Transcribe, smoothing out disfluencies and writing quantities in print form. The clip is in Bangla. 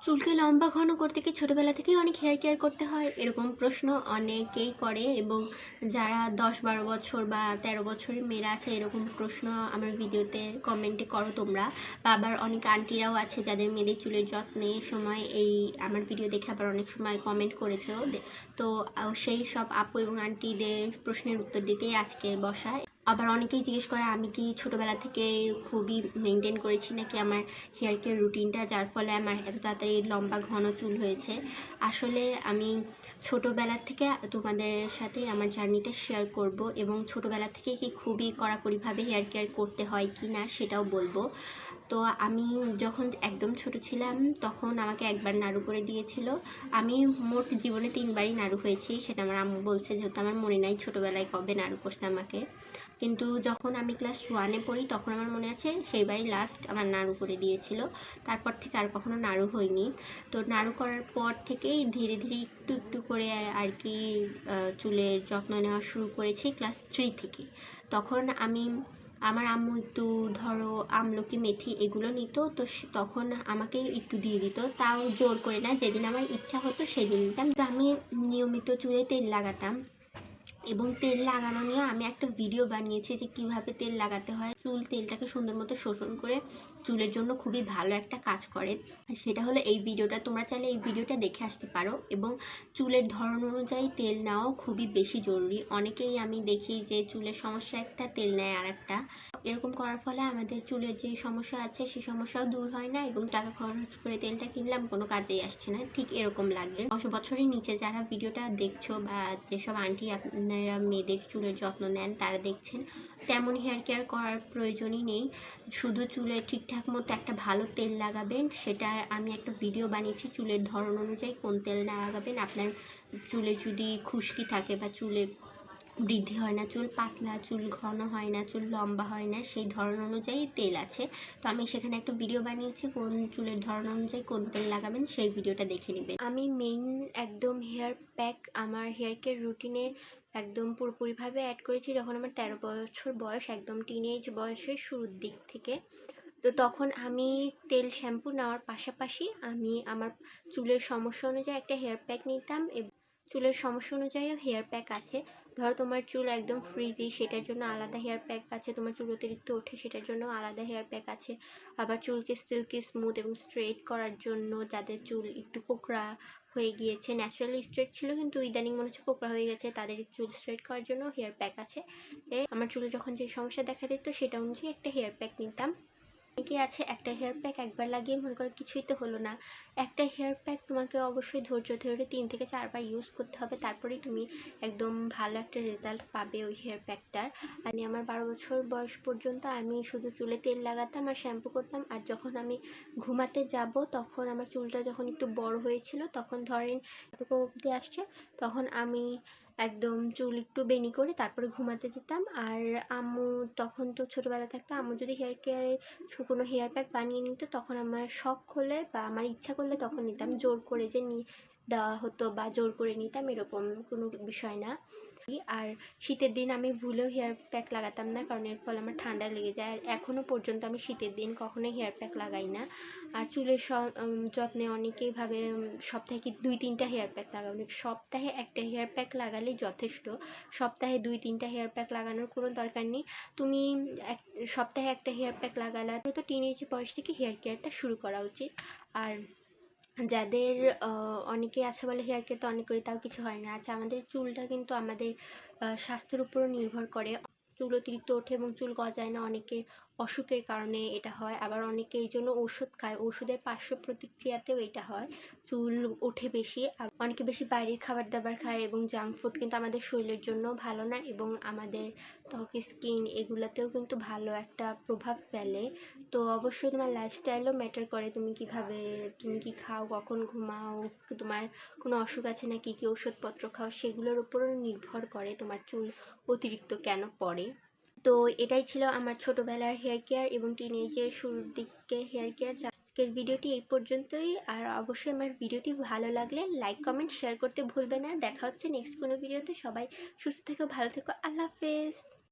চুলকে লম্বা ঘন করতে কি ছোটোবেলা থেকেই অনেক হেয়ার কেয়ার করতে হয়? এরকম প্রশ্ন অনেকেই করে এবং যারা 10-12 বছর বা 13 বছরের মেয়েরা আছে এরকম প্রশ্ন আমার ভিডিওতে কমেন্টে করো তোমরা। বা আবার অনেক আন্টিরাও আছে যাদের মেয়েদের চুলের যত্নের সময় এই আমার ভিডিও দেখে আবার অনেক সময় কমেন্ট করেছেও। তো সেই সব আপু এবং আন্টিদের প্রশ্নের উত্তর দিতেই আজকে বসা। আবার অনেকেই জিজ্ঞেস করে আমি কি ছোটোবেলা থেকে খুবই মেনটেন করেছি নাকি আমার হেয়ার কেয়ার রুটিনটা, যার ফলে আমার এত তাড়াতাড়ি লম্বা ঘন চুল হয়েছে। আসলে আমি ছোটোবেলা থেকে তোমাদের সাথে আমার জার্নিটা শেয়ার করব এবং ছোটোবেলা থেকে কি খুবই কড়াকড়িভাবে হেয়ার কেয়ার করতে হয় কি না সেটাও বলবো। তো আমি যখন একদম ছোট ছিলাম তখন আমাকে একবার নাড়ু করে দিয়েছিল। আমি মোট জীবনে 3বারই নাড়ু হয়েছি, সেটা আমার আম্মু বলছে, যেহেতু আমার মনে নাই ছোটোবেলায় কবে নাড়ু করছে আমাকে। কিন্তু যখন আমি ক্লাস 1-এ পড়ি তখন আমার মনে আছে সেইবারই লাস্ট আমার নাড়ু করে দিয়েছিল। তারপর থেকে আর কখনো নাড়ু হয়নি। তো নাড়ু করার পর থেকেই ধীরে ধীরে একটু একটু করে আর কি চুলের যত্ন নেওয়া শুরু করেছি ক্লাস 3 থেকে। তখন আমার আম্মু একটু ধরো আমলকি মেথি এগুলো নিত, তো তখন আমাকে একটু দিয়ে দিত, তাও জোর করে না, যেদিন আমার ইচ্ছা হতো সেদিন নিতাম। তো আমি নিয়মিত চুলে তেল লাগাতাম এবং তেল লাগানো নিয়ে আমি একটা ভিডিও বানিয়েছি যে কিভাবে তেল লাগাতে হয়। চুল তেলটাকে সুন্দর মতো শোষণ করে চুলের জন্য খুবই ভালো একটা কাজ করে। সেটা হলো এই ভিডিওটা, তোমরা চাইলে এই ভিডিওটা দেখে আসতে পারো। এবং চুলের ধরন অনুযায়ী তেল নেওয়াও খুবই বেশি জরুরি। অনেকেই আমি দেখি যে চুলের সমস্যা একটা, তেল নেয় আর একটা। এরকম করার ফলে আমাদের চুলের যে সমস্যা আছে সেই সমস্যাও দূর হয় না এবং টাকা খরচ করে তেলটা কিনলাম কোনো কাজেই আসছে না, ঠিক এরকম লাগে। 10 বছরের নিচে যারা ভিডিওটা দেখছো বা যেসব আন্টি আপনারা মেয়েদের চুলের যত্ন নেন তারা দেখছেন, তেমন হেয়ার কেয়ার করার প্রয়োজনই নেই। শুধু চুলে ঠিকঠাক মতো একটা ভালো তেল লাগাবেন, সেটা আমি একটা ভিডিও বানিয়েছি চুলের ধরন অনুযায়ী কোন তেল লাগাবেন। আপনার চুলে যদি খুশকি থাকে বা চুলে বৃদ্ধি হয় না, চুল পাতলা, চুল ঘন হয় না, চুল লম্বা হয় না, সেই ধরন অনুযায়ী তেল আছে। তো আমি সেখানে একটা ভিডিও বানিয়েছি কোন চুলের ধরন অনুযায়ী কোন তেল লাগাবেন, সেই ভিডিওটা দেখে নেবেন। আমি মেইন একদম হেয়ার প্যাক আমার হেয়ার কেয়ার রুটিনে একদম পুরোপুরিভাবে অ্যাড করেছি যখন আমার 13 বছর বয়স, একদম টিনেজ বয়সের শুরুর দিক থেকে। তো তখন আমি তেল শ্যাম্পু নেওয়ার পাশাপাশি আমি আমার চুলের সমস্যা অনুযায়ী একটা হেয়ার প্যাক নিতাম। চুলের সমস্যা অনুযায়ীও হেয়ার প্যাক আছে। ধরো তোমার চুল একদম ফ্রিজি, সেটার জন্য আলাদা হেয়ার প্যাক আছে। তোমার চুল অতিরিক্ত ওঠে, সেটার জন্য আলাদা হেয়ার প্যাক আছে। আবার চুলকে সিল্কি স্মুথ এবং স্ট্রেট করার জন্য, যাদের চুল একটু কোঁকড়া হয়ে গিয়েছে, ন্যাচারালি স্ট্রেট ছিল কিন্তু ইদানিং মনে হচ্ছে কোঁকড়া হয়ে গেছে, তাদের চুল স্ট্রেট করার জন্য হেয়ার প্যাক আছে। আমার চুলে যখন যে সমস্যা দেখা দিত সেটা অনুযায়ী একটা হেয়ার প্যাক নিতাম। অনেকেই আছে একটা হেয়ার প্যাক একবার লাগিয়ে মনে করো কিছুই তো হলো না। একটা হেয়ার প্যাক তোমাকে অবশ্যই ধৈর্য ধরে 3 থেকে 4 বার ইউজ করতে হবে, তারপরেই তুমি একদম ভালো একটা রেজাল্ট পাবে ওই হেয়ার প্যাকটার। আমার 12 বছর বয়স পর্যন্ত আমি শুধু চুলে তেল লাগাতাম আর শ্যাম্পু করতাম। আর যখন আমি ঘুমাতে যাব তখন আমার চুলটা যখন একটু বড় হয়েছিল, তখন ধরেন এতটুকু অবধি আসছে, তখন আমি একদম চুল একটু বেনি করে তারপরে ঘুমাতে যেতাম। আর আম্মু তখন তো ছোটোবেলা থাকতে আম্মু যদি হেয়ার কেয়ারে কোনো হেয়ার প্যাক বানিয়ে নিত, তখন আমার শখ হলে বা আমার ইচ্ছা করলে তখন নিতাম, জোর করে যে নিয়ে দেওয়া হতো বা জোর করে নিতাম এরকম কোনো বিষয় না। আর শীতের দিন আমি ভুলেও হেয়ার প্যাক লাগাতাম না, কারণ এর ফলে আমার ঠান্ডা লেগে যায়। আর এখনও পর্যন্ত আমি শীতের দিন কখনোই হেয়ার প্যাক লাগাই না। আর চুলের যত্নে অনেকেই ভাবে সপ্তাহে কি 2-3টা হেয়ার প্যাক লাগানো, সপ্তাহে একটা হেয়ার প্যাক লাগালেই যথেষ্ট। সপ্তাহে 2-3টা হেয়ার প্যাক লাগানোর কোনো দরকার নেই। তুমি সপ্তাহে একটা হেয়ার প্যাক লাগালে তো টিনেজ বয়স থেকে হেয়ার কেয়ারটা শুরু করা উচিত। আর যাদের অনেকেই আছে বলে হেয়ার কেয়ার তো অনেক করি তাও কিছু হয় না। আচ্ছা, আমাদের চুলটা কিন্তু আমাদের স্বাস্থ্যের উপরও নির্ভর করে। চুল অতিরিক্ত ওঠে এবং চুল গজায় না, অনেকের অসুখের কারণে এটা হয়। আবার অনেকে এই জন্য ওষুধ খায়, ওষুধের পার্শ্ব প্রতিক্রিয়াতেও এটা হয়, চুল ওঠে বেশি। আর অনেকে বেশি বাইরের খাবার দাবার খায় এবং জাঙ্ক ফুড কিন্তু আমাদের শরীরের জন্য ভালো না এবং আমাদের ত্বক, স্কিন এগুলোতেও কিন্তু ভালো একটা প্রভাব ফেলে। তো অবশ্যই তোমার লাইফস্টাইলও ম্যাটার করে, তুমি কি খাও, কখন ঘুমাও, তোমার কোনো অসুখ আছে না, কী ওষুধপত্র খাও, সেগুলোর উপরও নির্ভর করে তোমার চুল অতিরিক্ত কেন পড়ে। তো এটাই ছিল আমার ছোটোবেলার হেয়ার কেয়ার এবং টিনেজের শুরুর দিকে হেয়ার কেয়ার। আজকের ভিডিওটি এই পর্যন্তই। আর অবশ্যই আমার ভিডিওটি ভালো লাগলে লাইক, কমেন্ট, শেয়ার করতে ভুলবে না। দেখা হচ্ছে নেক্সট কোনো ভিডিওতে। সবাই সুস্থ থেকো, ভালো থেকো, আল্লাহ হাফেজ।